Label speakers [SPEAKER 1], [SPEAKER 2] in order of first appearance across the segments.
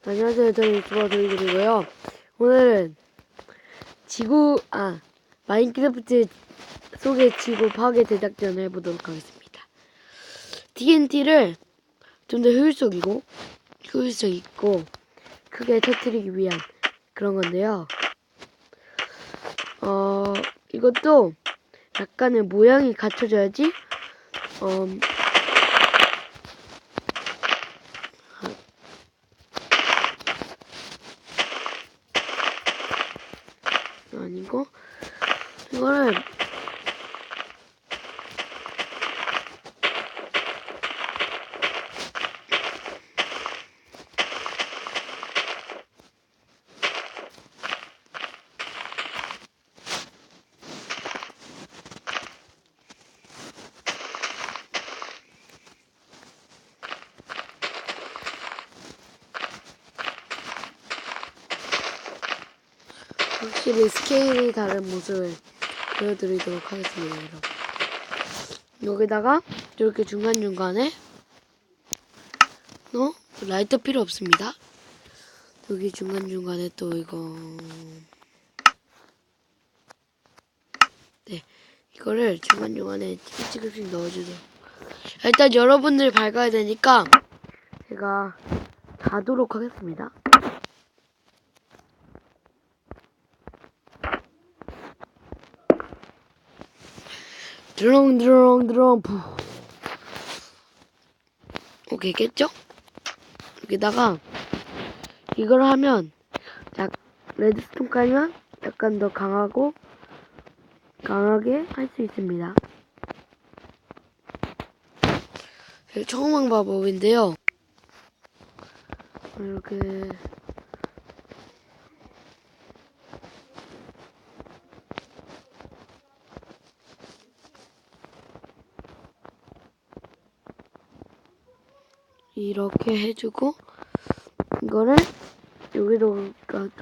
[SPEAKER 1] 안녕하세요. 저는 유튜버 도이들이고요. 오늘은 마인크래프트 속의 지구 파괴 제작전을 해보도록 하겠습니다. TNT를 좀 더 효율성 있고 크게 터뜨리기 위한 그런 건데요. 이것도 약간의 모양이 갖춰져야지 아니고 이거를 확실히 스케일이 다른 모습을 보여드리도록 하겠습니다, 여러분. 여기다가 이렇게 중간중간에 라이터 필요 없습니다. 여기 중간중간에 또 이거 이거를 중간중간에 찌글찌글씩 넣어주세요. 일단 여러분들 밝아야 되니까 제가 자도록 하겠습니다. 드렁 푸. 오케이, 깼죠? 여기다가 이걸 하면 레드스톤 깔면 약간 더 강하게 할 수 있습니다. 처음 한 방법인데요. 이렇게 해주고 이거를 여기로 깔도록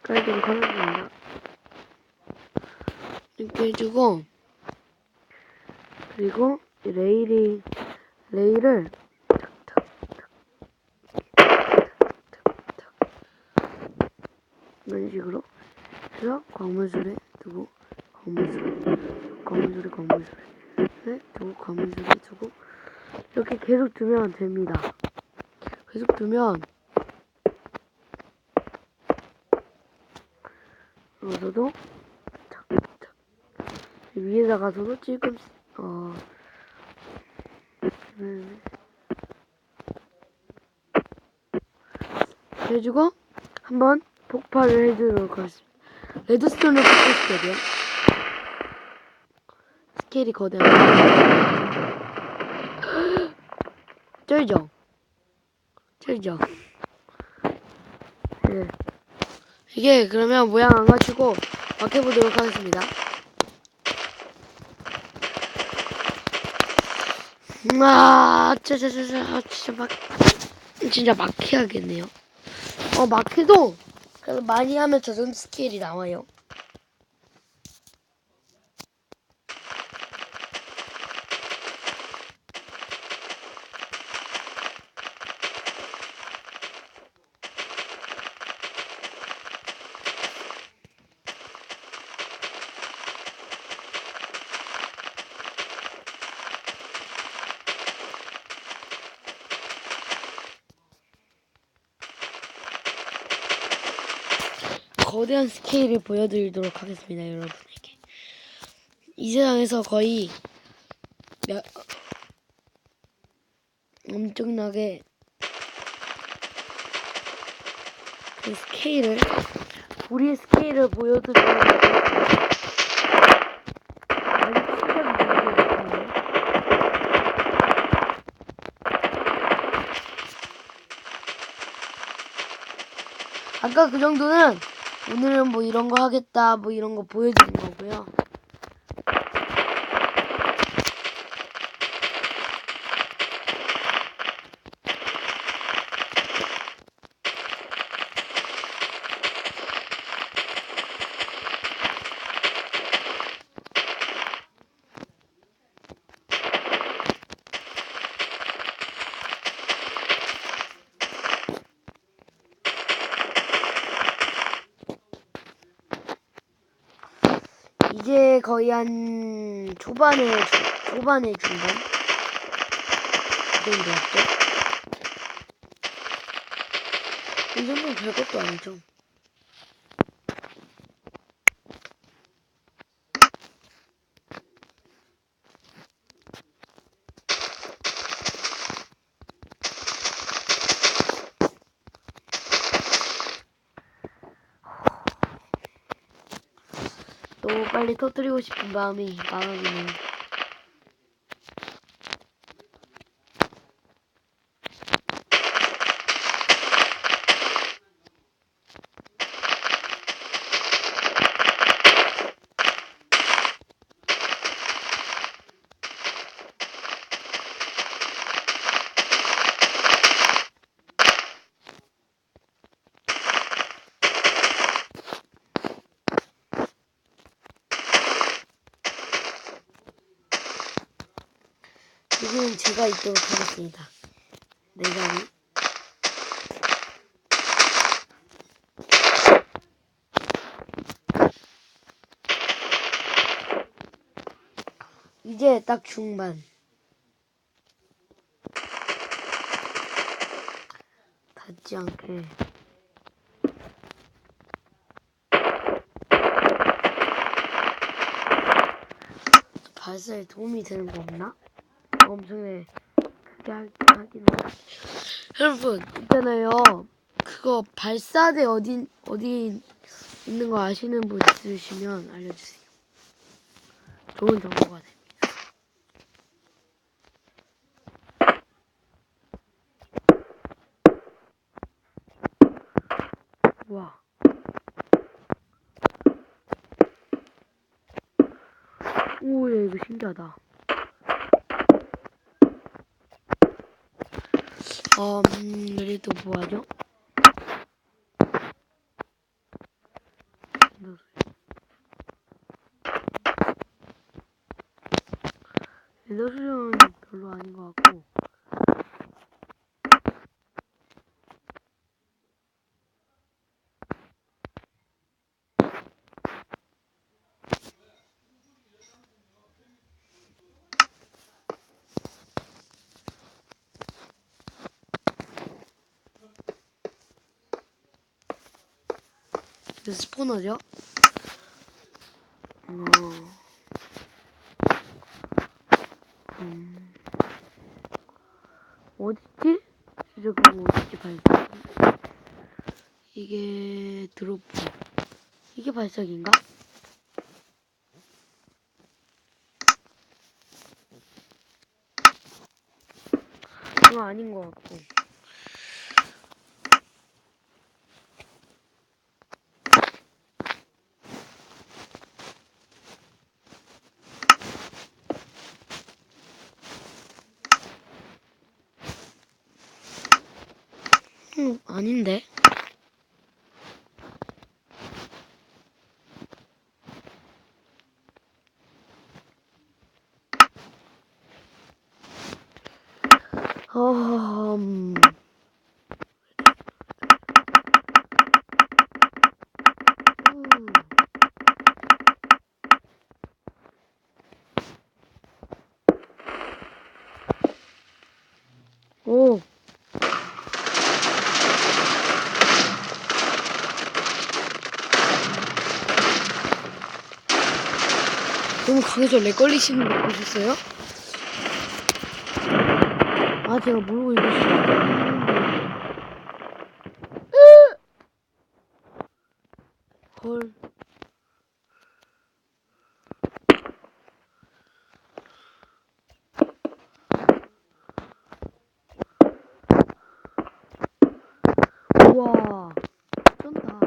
[SPEAKER 1] 하겠습니다. 이렇게 해주고 그리고 레일을 이런 식으로 해서 광물술에 두고 광물술에 두고 광물술에 두고 이렇게 계속 두면 됩니다. 계속 두면 여기서도 위에다가서도 지금 해주고 한번 폭발을 해주도록 하겠습니다. 레드스톤을 폭발시켜야 돼요. 스케일이 거대한 쩔죠? 네. 이게 그러면 모양 안 갖추고 막 해보도록 하겠습니다. 진짜 막 해야겠네요. 막 해도 그래도 많이 하면 저 정도 스케일이 나와요. 거대한 스케일을 보여드리도록 하겠습니다, 여러분에게. 이 세상에서 거의 엄청나게 우리의 스케일을 보여드리도록 아까 그 정도는 오늘은 뭐 이런 거 하겠다 뭐 이런 거 보여주는 거고요. 이제 거의 한 초반에 중반? 이 정도 왔죠? 이 정도는 별것도 아니죠. 또 빨리 터뜨리고 싶은 마음이네요. 지금 제가 있도록 하겠습니다. 내 자리. 이제 딱 중반. 닿지 않게. 발사에 도움이 되는 거 없나? 엄청나게 크게 하긴 해. 여러분, 있잖아요. 그거 발사대 어디 있는 거 아시는 분 있으시면 알려주세요. 좋은 정보가 됩니다. 와. 오, 야, 이거 신기하다. 우리 또 뭐하죠? 엔더 수정은 별로 아닌 것 같고. 이거 스포너죠? 어딨지? 진짜 그거 어딨지 발사? 이게 드로프. 이게 발사기인가? 그거 아닌 것 같고. 아닌데? 음... 오. 너무 강해서 렉 걸리시는 거 보셨어요? 아, 제가 모르고 있었어요. 헐. 우와. 쩐다.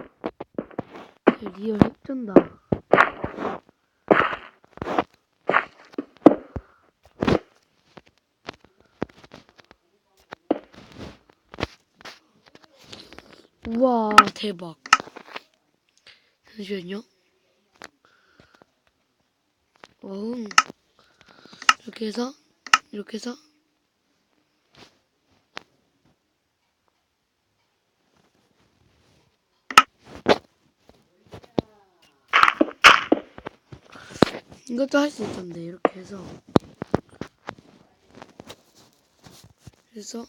[SPEAKER 1] 리얼 핵쩐다. 우와, 대박. 잠시만요. 이렇게 해서, 이렇게 해서. 이것도 할 수 있던데 이렇게 해서 그래서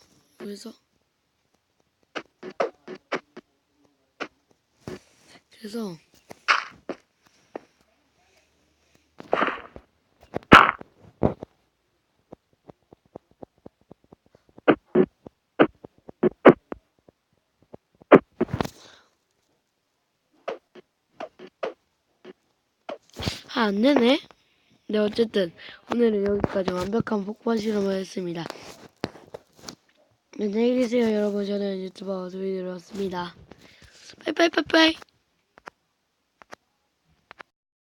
[SPEAKER 1] 안 되네. 네, 어쨌든 오늘은 여기까지 완벽한 폭발 실험을 했습니다. 안녕히 계세요 여러분. 저는 유튜버 도이들었습니다. 빠이빠이빠이빠이.